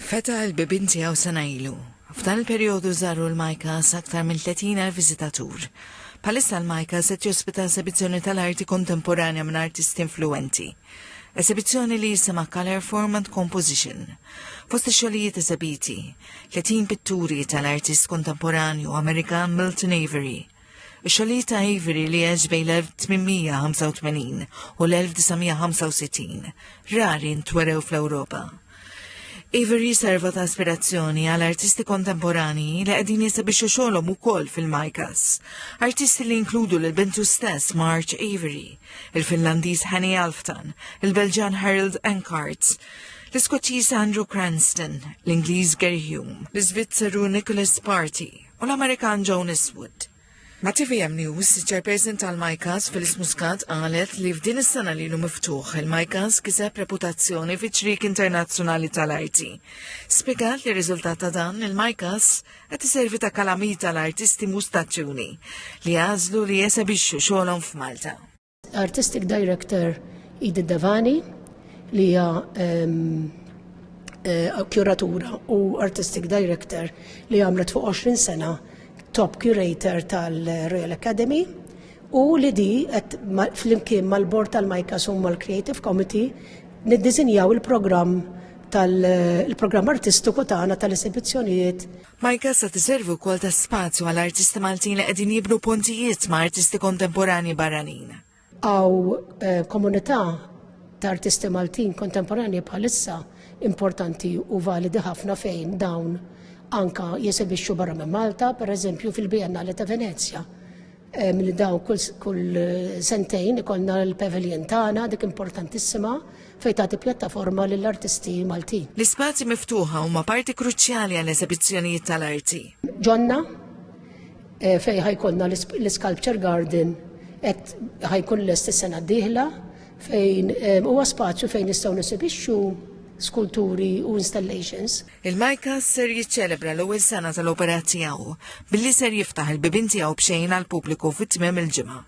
Feta l-bibin tiegħu sena ilu. F'dan il-perjodu żaru l-Majkas aktar minn 30,000 viżitatur. Bħalissa l-Majkas qed jospita esebizzjoni tal-arti kontemporanja minn artisti influenti. Esebizzjoni li jisimha Color Form and Composition. Fost ix-xogħlijiet eżebiti, 30 pitturi tal-artist kontemporanju Amerikan Milton Avery. Ix-xogħlijiet ta' Avery li għex bejn l-1885 u l-1965 rari ntwerew fl-Ewropa. Avery serva ta' aspirazzjoni għal artisti kontemporani li qegħdin jesebixxu xogħolhom ukoll fil-Majkas. Artisti li inkludu l-bintu stess March Avery, il-Finlandiż Hanny Alfton, il-Belġan Harold Enkart, l-Iskoċċiż Andrew Cranston, l-Ingliż Gary Hume, l-Iżvizzeru Nicholas Party u l-Amerikan Joan Eastwood. Ma' TVM News, ċerperson tal-Majkas Feliz Muscat qalet li f'din is-sena li miftuħ il-Majkas kiseb reputazzjoni fi ċrik internazzjonali tal-arti. Spjegat li riżultat ta' dan il-Majkas qed iservi ta' kalamita tal-artisti mustaċċuni li għażlu li jesebixxu xogħolhom f'Malta. Artistic Director Edith Davani li hija kuratura u Artistic Director li għamlet fuq 20 sena Top Curator tal-Royal Academy u li di fl-imkien mal-Bord tal-Majkas u mal-Creative Committee niddisinjaw il-programm artistiku tagħna tal-esibizzjonijiet. Majkas se tiservi wkoll ta' spazju għal artisti Maltin li qegħdin jibnu pontijiet ma' artisti kontemporani barranin. Għaw komunità ta' artisti Maltin kontemporani bħalissa importanti u validi ħafna fejn dawn anka jesebixxu barra minn Malta, per eżempju fil-Biennale ta' Venezia. Milli dawn kull sentejn ikollna l-pavilion tagħna dik importantissima fejn tagħti pjattaforma lill-artisti Maltin. L-ispazji miftuħa huma parti kruċjali għall eżibizzjonijiet tal-arti. Ġonna fejn ħajkollna l-Sculpture Garden qed ħajkun lest is-sena d-dieħla fejn huwa spazju fejn nistgħu nisibixxu skulturi u installations. Il-Majkas ser jiċċelebra l-ewwel sena tal-opera tiegħu billi ser jiftaħ il-bibin tiegħu b'xejn għall-pubbliku fit-tmiem il-ġimgħa.